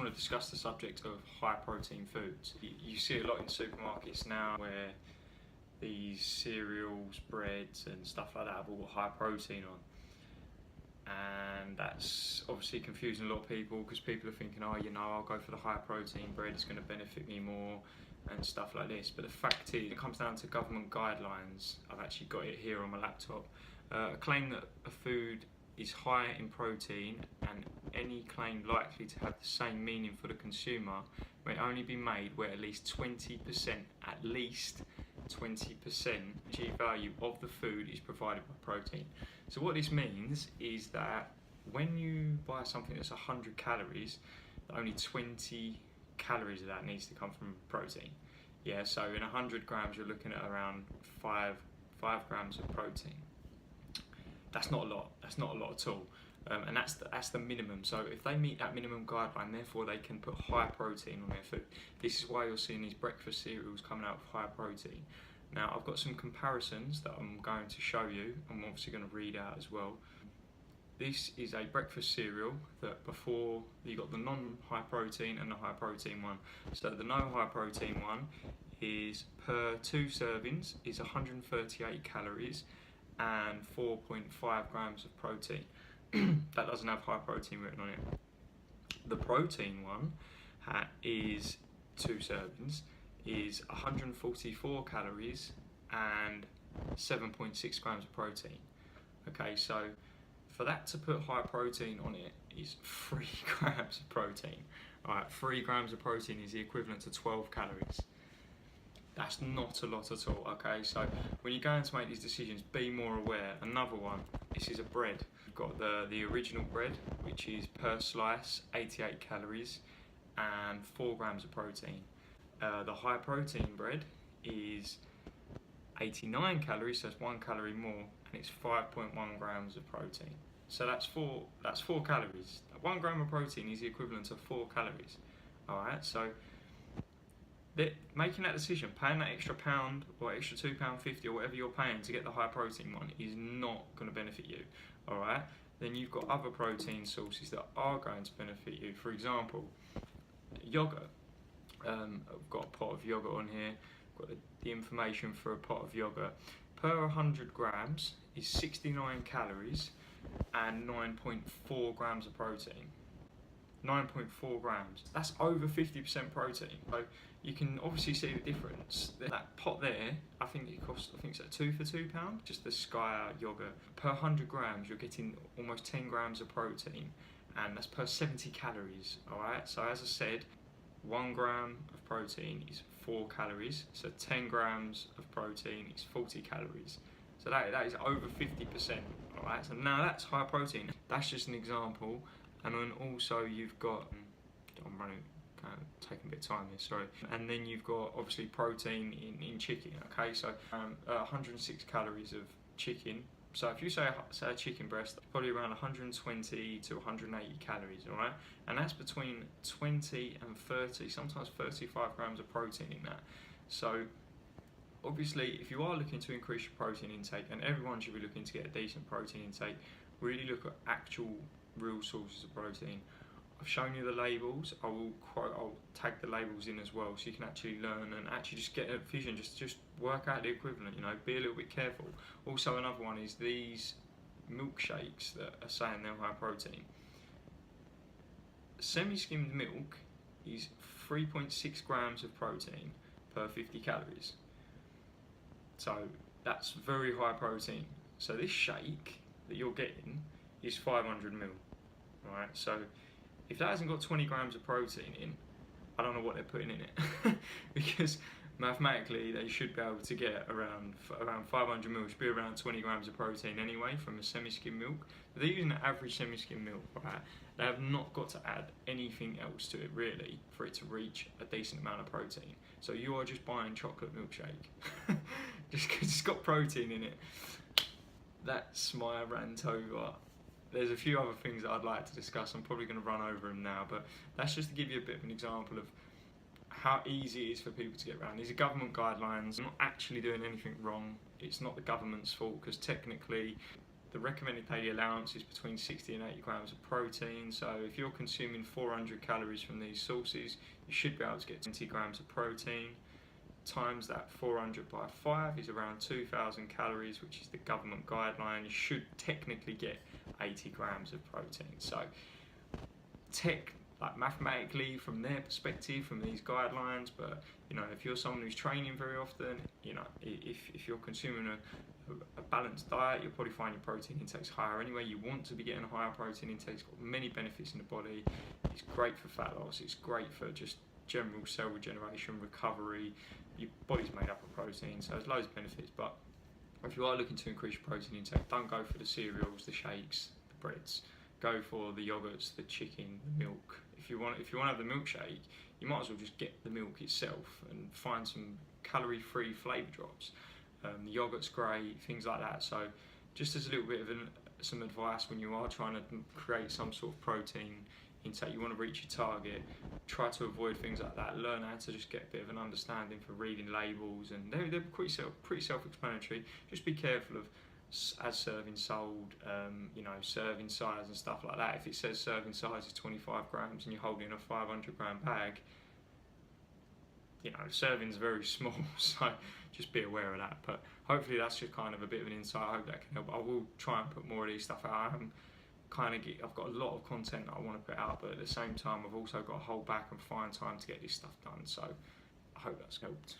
to discuss the subject of high protein foods. You see a lot in supermarkets now where these cereals, breads and stuff like that have all got high protein on. And that's obviously confusing a lot of people because people are thinking, oh, you know, I'll go for the high protein bread, it's going to benefit me more and stuff like this. But the fact is, it comes down to government guidelines. I've actually got it here on my laptop. A claim that a food is high in protein, and any claim likely to have the same meaning for the consumer may only be made where at least 20% G value of the food is provided by protein. So what this means is that when you buy something that's 100 calories, only 20 calories of that needs to come from protein. Yeah, so in 100 grams you're looking at around 5 grams of protein. That's not a lot. That's not a lot at all, and that's the minimum. So if they meet that minimum guideline, therefore they can put high protein on their food. This is why you're seeing these breakfast cereals coming out with high protein. Now I've got some comparisons that I'm going to show you. I'm obviously going to read out as well. This is a breakfast cereal that before you got the non-high protein and the high protein one. So the no high protein one is per 2 servings is 138 calories and 4.5 grams of protein. That doesn't have high protein written on it. The protein one is 2 servings, is 144 calories and 7.6 grams of protein. Okay, so for that to put high protein on it is 3 grams of protein. Alright, 3 grams of protein is the equivalent to 12 calories. That's not a lot at all, okay? So when you're going to make these decisions, be more aware. Another one, this is a bread. You've got the original bread, which is per slice 88 calories and 4 grams of protein. The high protein bread is 89 calories, so it's 1 calorie more, and it's 5.1 grams of protein. So that's 4 calories. 1 gram of protein is the equivalent to 4 calories. Alright, so making that decision, paying that extra £1 or extra £2.50 or whatever you're paying to get the high protein one is not going to benefit you. Alright, then you've got other protein sources that are going to benefit you. For example, yogurt. I've got a pot of yogurt on here. I've got the information for a pot of yogurt. Per 100 grams is 69 calories and 9.4 grams of protein. 9.4 grams. That's over 50% protein. So you can obviously see the difference. That pot there, I think it's at 2 for £2, just the Sky yogurt. Per 100 grams, you're getting almost 10 grams of protein, and that's per 70 calories. Alright, so as I said, 1 gram of protein is 4 calories, so 10 grams of protein is 40 calories. So that is over 50%. Alright, so now that's high protein. That's just an example. And then also you've got, I'm running, taking a bit of time here, sorry. And then you've got obviously protein in chicken, okay? So 106 calories of chicken. So if you say a chicken breast, probably around 120 to 180 calories, alright? And that's between 20 and 30, sometimes 35 grams of protein in that. So obviously, if you are looking to increase your protein intake, and everyone should be looking to get a decent protein intake, really look at actual real sources of protein. I've shown you the labels. I'll tag the labels in as well, so you can actually learn and actually just get a vision. Just work out the equivalent. You know, be a little bit careful. Also, another one is these milkshakes that are saying they're high protein. Semi-skimmed milk is 3.6 grams of protein per 50 calories. So that's very high protein. So this shake that you're getting is 500 ml. Alright, so if that hasn't got 20 grams of protein in, I don't know what they're putting in it. Because mathematically they should be able to get around 500 ml, should be around 20 grams of protein anyway from a semi-skim milk. But they're using an average semi-skim milk, right? They have not got to add anything else to it really for it to reach a decent amount of protein. So you are just buying chocolate milkshake just because it's got protein in it. That's my rant over. There's a few other things that I'd like to discuss. I'm probably going to run over them now, but that's just to give you a bit of an example of how easy it is for people to get around. These are government guidelines. I'm not actually doing anything wrong. It's not the government's fault because technically the recommended daily allowance is between 60 and 80 grams of protein. So if you're consuming 400 calories from these sources, you should be able to get 20 grams of protein. Times that 400 by 5 is around 2,000 calories, which is the government guideline. You should technically get 80 grams of protein. So mathematically from their perspective, from these guidelines, but if you're someone who's training very often, if you're consuming a balanced diet, you'll probably find your protein intake's higher anyway. You want to be getting a higher protein intake. It's got many benefits in the body. It's great for fat loss. It's great for just general cell regeneration, recovery. Your body's made up of protein, so there's loads of benefits. But if you are looking to increase your protein intake, don't go for the cereals, the shakes, the breads. Go for the yogurts, the chicken, the milk. If you want to have the milkshake, you might as well just get the milk itself and find some calorie-free flavour drops. The yogurt's great, things like that. So just as a little bit of some advice when you are trying to create some sort of protein intake, you want to reach your target, try to avoid things like that. Learn how to just get a bit of an understanding for reading labels, and they're pretty self-explanatory. Just be careful of as serving sold, serving size and stuff like that. If it says serving size is 25 grams and you're holding a 500 gram bag, serving's very small, so just be aware of that. But hopefully that's just kind of a bit of an insight. I hope that can help. I will try and put more of these stuff out. I've got a lot of content that I want to put out, but at the same time I've also got to hold back and find time to get this stuff done. So I hope that's helped.